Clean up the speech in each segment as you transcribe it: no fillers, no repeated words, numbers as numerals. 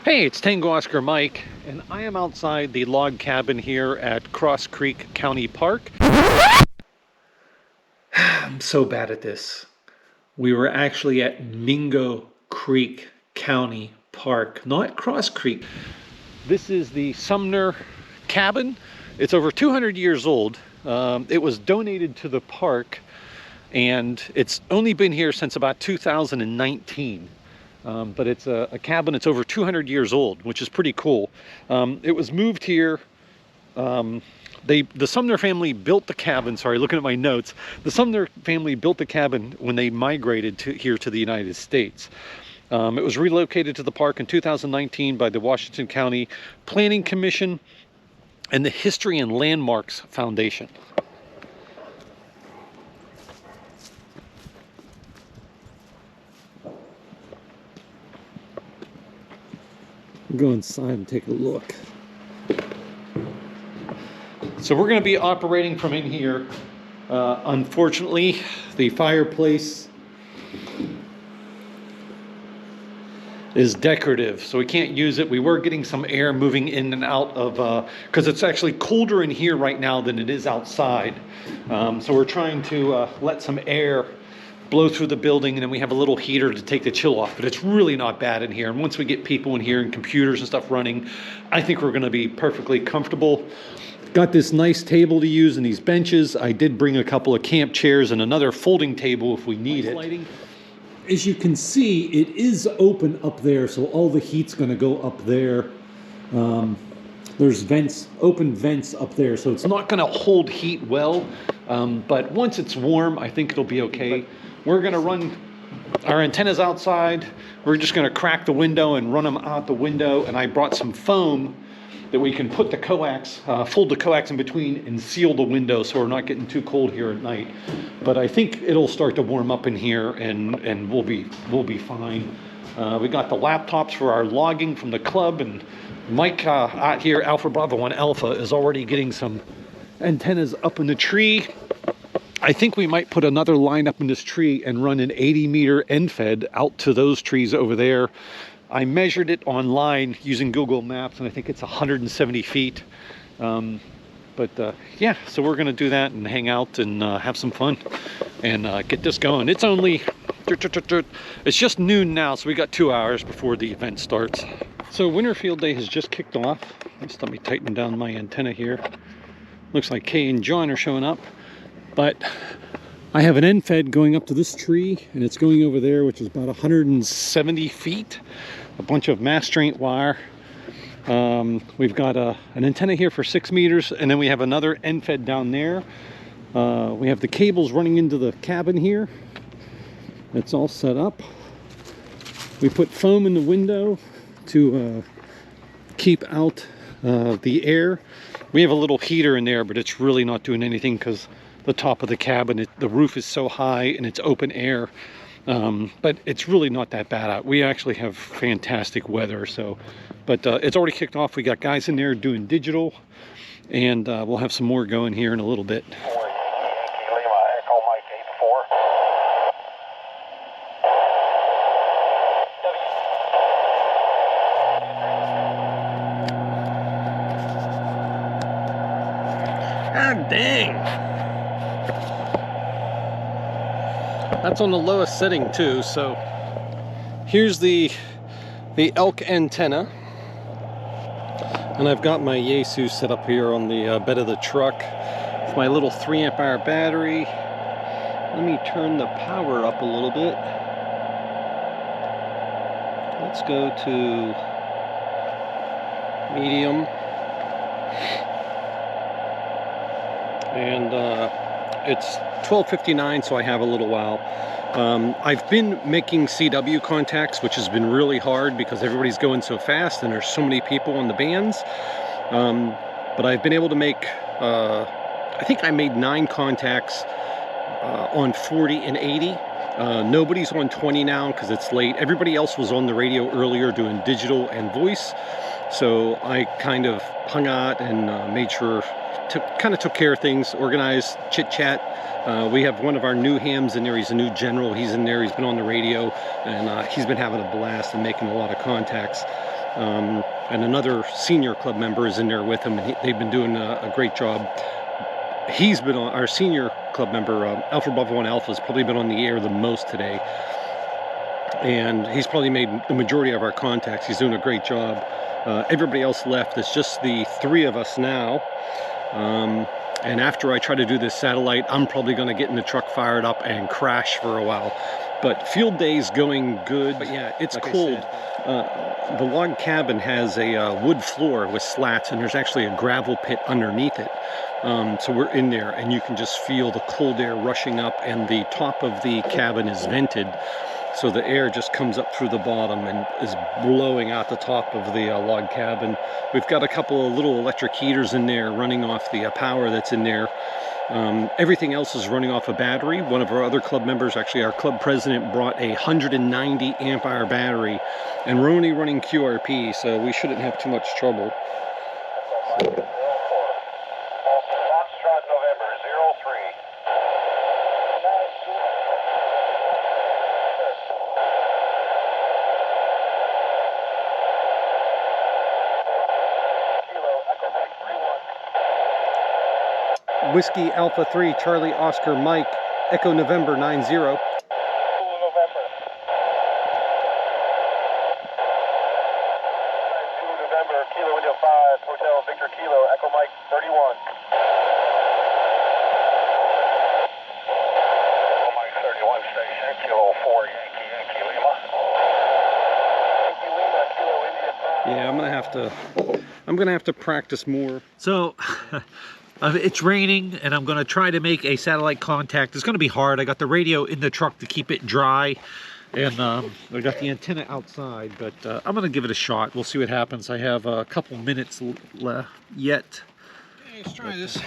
Hey, it's Tango Oscar Mike, and I am outside the log cabin here at Cross Creek County Park. I'm so bad at this. We were actually at Mingo Creek County Park, not Cross Creek. This is the Sumner cabin. It's over 200 years old. It was donated to the park, and it's only been here since about 2019. But it's a cabin that's over 200 years old, which is pretty cool. It was moved here. The Sumner family built the cabin. Sorry, looking at my notes. The Sumner family built the cabin when they migrated here to the United States. It was relocated to the park in 2019 by the Washington County Planning Commission and the History and Landmarks Foundation. Go inside and take a look. So we're going to be operating from in here. Unfortunately, the fireplace is decorative, so we can't use it. We were getting some air moving in and out of, because it's actually colder in here right now than it is outside. So we're trying to let some air blow through the building, and then we have a little heater to take the chill off, but it's really not bad in here. And once we get people in here and computers and stuff running, I think we're going to be perfectly comfortable. Got this nice table to use and these benches. I did bring a couple of camp chairs and another folding table if we need it. Lighting. As you can see, it is open up there, so all the heat's going to go up there. There's vents, open vents up there, so it's not going to hold heat well, but once it's warm, I think it'll be okay. We're going to run our antennas outside. We're just going to crack the window and run them out the window, and I brought some foam that we can put the coax, fold the coax in between and seal the window so we're not getting too cold here at night. But I think it'll start to warm up in here, and we'll be fine. We got the laptops for our logging from the club, and Mike out here, Alpha Bravo 1 Alpha, is already getting some antennas up in the tree. I think we might put another line up in this tree and run an 80-meter end fed out to those trees over there. I measured it online using Google Maps, and I think it's 170 feet. Yeah, so we're going to do that and hang out and have some fun and get this going. It's only, it's just noon now, so we got 2 hours before the event starts. So Winterfield Day has just kicked off. Just let me tighten down my antenna here. Looks like Kay and John are showing up. But I have an end fed going up to this tree, and it's going over there, which is about 170 feet. A bunch of mass strength wire. We've got an antenna here for 6 meters, and then we have another end fed down there. We have the cables running into the cabin here. It's all set up. We put foam in the window to keep out the air. We have a little heater in there, but it's really not doing anything because the top of the cabin, the roof is so high and it's open air. But it's really not that bad out. We actually have fantastic weather, so, but it's already kicked off. We got guys in there doing digital, and we'll have some more going here in a little bit. God dang! That's on the lowest setting too. So here's the elk antenna, and I've got my Yaesu set up here on the bed of the truck with my little 3 amp hour battery. Let me turn the power up a little bit. Let's go to medium, and it's 12:59, so I have a little while. I've been making CW contacts, which has been really hard because everybody's going so fast and there's so many people on the bands. But I've been able to make, I think I made 9 contacts on 40 and 80. Nobody's on 20 now because it's late. Everybody else was on the radio earlier doing digital and voice. So I kind of hung out and made sure, kind of took care of things, organized, chit-chat. We have one of our new hams in there. He's a new general. He's in there. He's been on the radio, and he's been having a blast and making a lot of contacts. and another senior club member is in there with him, and they've been doing a great job. He's been on, our senior club member, Alpha Bravo 1 Alpha, has probably been on the air the most today, and he's probably made the majority of our contacts. He's doing a great job. Everybody else left. It's just the three of us now. And after I try to do this satellite, I'm probably going to get in the truck fired up and crash for a while. But field day's going good. But yeah, it's like cold. The log cabin has a wood floor with slats, and there's actually a gravel pit underneath it. So we're in there, and you can just feel the cold air rushing up, and the top of the cabin is vented. So the air just comes up through the bottom and is blowing out the top of the log cabin. We've got a couple of little electric heaters in there running off the power that's in there. Everything else is running off a battery. One of our other club members, actually our club president, brought a 190 amp hour battery, and we're only running QRP, so we shouldn't have too much trouble. Whiskey Alpha 3, Charlie Oscar Mike, Echo November 90. November. Kilo India 5, Hotel Victor Kilo, Echo Mike 31. Echo Mike 31 station, Kilo 4, Yankee Lima. Yankee Lima, Kilo India 5. Yeah, I'm gonna have to practice more. So it's raining, and I'm going to try to make a satellite contact. It's going to be hard. I got the radio in the truck to keep it dry, and I got the antenna outside, but I'm going to give it a shot. We'll see what happens. I have a couple minutes left yet. Okay, let's try this.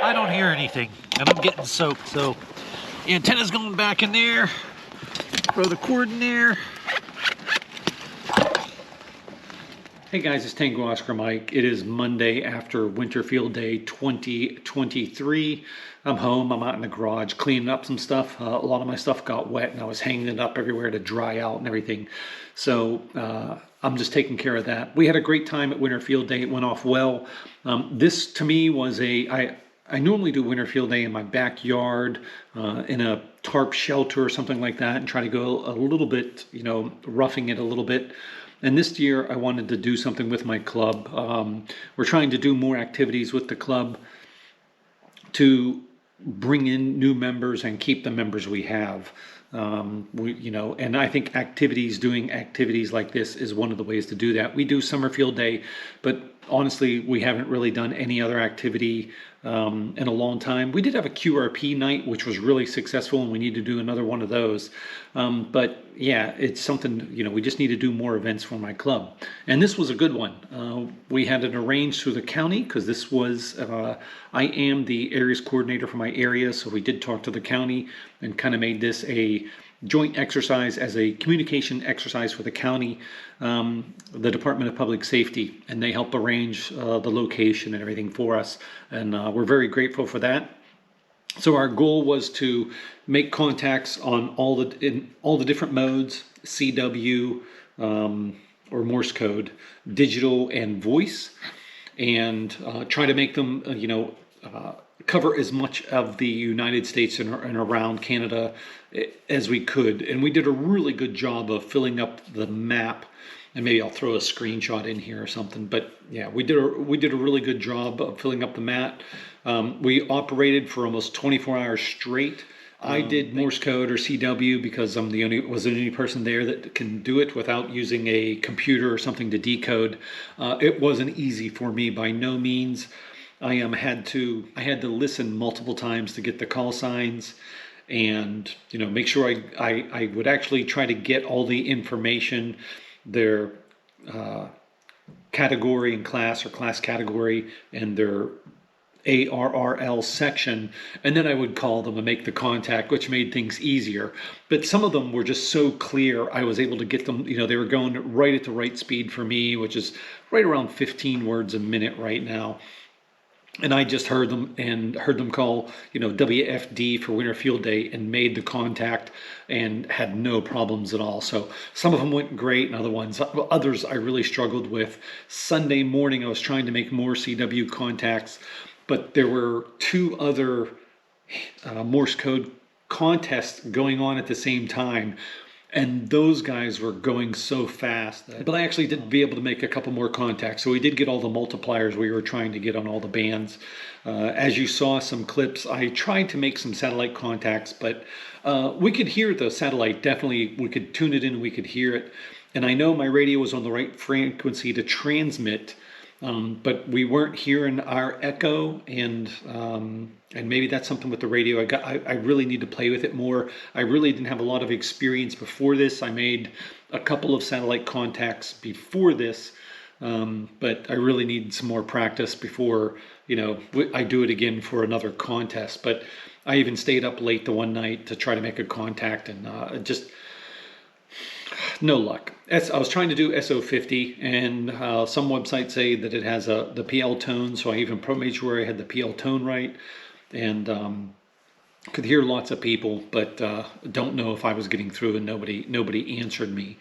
I don't hear anything, and I'm getting soaked, so the antenna's going back in there. Throw the cord in there. Hey guys, it's Tango Oscar Mike. It is Monday after Winter Field Day 2023. I'm home. I'm out in the garage cleaning up some stuff. A lot of my stuff got wet, and I was hanging it up everywhere to dry out and everything. So I'm just taking care of that. We had a great time at Winter Field Day. It went off well. This to me was I normally do Winter Field Day in my backyard, in a tarp shelter or something like that, and try to go a little bit, roughing it a little bit. And this year I wanted to do something with my club. We're trying to do more activities with the club to bring in new members and keep the members we have. And I think doing activities like this is one of the ways to do that. We do Summer Field Day, but honestly, we haven't really done any other activity in a long time. We did have a QRP night, which was really successful, and we need to do another one of those. But yeah, it's something, we just need to do more events for my club. And this was a good one. We had it arranged through the county, because this was, I am the areas coordinator for my area, so we did talk to the county and kind of made this a joint exercise as a communication exercise for the county, the Department of Public Safety, and they help arrange the location and everything for us, and we're very grateful for that. So our goal was to make contacts on all the different modes, CW or Morse code, digital and voice, and try to make them cover as much of the United States and around Canada as we could. And we did a really good job of filling up the map. And maybe I'll throw a screenshot in here or something. But yeah, we did a really good job of filling up the map. We operated for almost 24 hours straight. I did Morse code or CW because I'm the only person there that can do it without using a computer or something to decode. It wasn't easy for me by no means. I had to listen multiple times to get the call signs, and make sure I would actually try to get all the information, their category and class, or class category, and their ARRL section, and then I would call them and make the contact, which made things easier. But some of them were just so clear, I was able to get them, they were going right at the right speed for me, which is right around 15 words a minute right now. And I just heard them call, WFD for Winter Field Day and made the contact and had no problems at all. So some of them went great, and others I really struggled with. Sunday morning, I was trying to make more CW contacts, but there were two other Morse code contests going on at the same time. And those guys were going so fast. But I actually did be able to make a couple more contacts. So we did get all the multipliers we were trying to get on all the bands. As you saw some clips, I tried to make some satellite contacts, but we could hear the satellite. Definitely, we could tune it in and we could hear it. And I know my radio was on the right frequency to transmit, but we weren't hearing our echo, and maybe that's something with the radio. I really need to play with it more. I really didn't have a lot of experience before this. I made a couple of satellite contacts before this, but I really need some more practice before I do it again for another contest. But I even stayed up late the one night to try to make a contact, and just no luck. I was trying to do SO50, and some websites say that it has the PL tone, so I even made sure I had the PL tone right, and could hear lots of people, but don't know if I was getting through, and nobody answered me.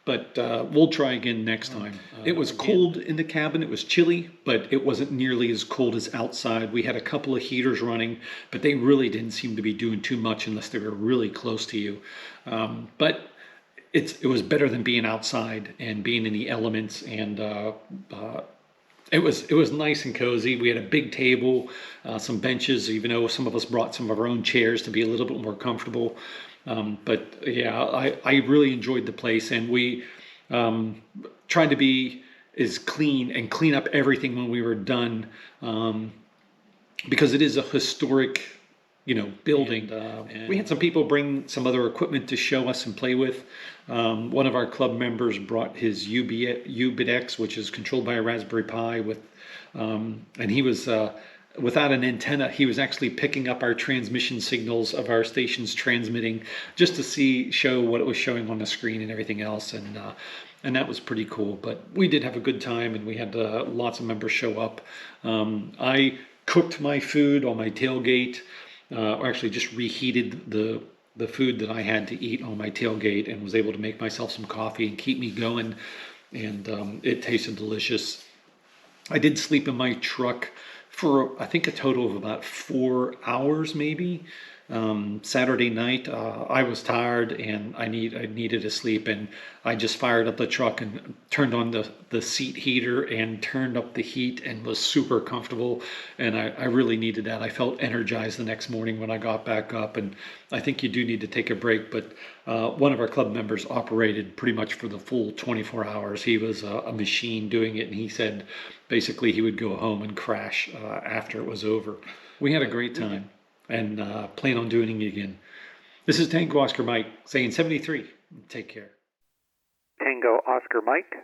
But we'll try again next time. It was cold in the cabin. It was chilly, but it wasn't nearly as cold as outside. We had a couple of heaters running, but they really didn't seem to be doing too much unless they were really close to you. But it was better than being outside and being in the elements, and it was nice and cozy. We had a big table, some benches, even though some of us brought some of our own chairs to be a little bit more comfortable. But yeah, I really enjoyed the place, and we tried to be as clean and clean up everything when we were done, because it is a historic building. And we had some people bring some other equipment to show us and play with. One of our club members brought his UBitX, which is controlled by a Raspberry Pi, and he was without an antenna. He was actually picking up our transmission signals of our stations transmitting, just to show what it was showing on the screen and everything else, and that was pretty cool. But we did have a good time, and we had lots of members show up. I cooked my food on my tailgate. Or actually just reheated the food that I had to eat on my tailgate, and was able to make myself some coffee and keep me going, and it tasted delicious. I did sleep in my truck for I think a total of about 4 hours maybe. Saturday night, I was tired and I needed to sleep, and I just fired up the truck and turned on the seat heater and turned up the heat, and was super comfortable, and I really needed that. I felt energized the next morning when I got back up, and I think you do need to take a break, but one of our club members operated pretty much for the full 24 hours. He was a machine doing it, and he said basically he would go home and crash after it was over. We had a great time, and plan on doing it again. This is Tango Oscar Mike saying 73. Take care. Tango Oscar Mike.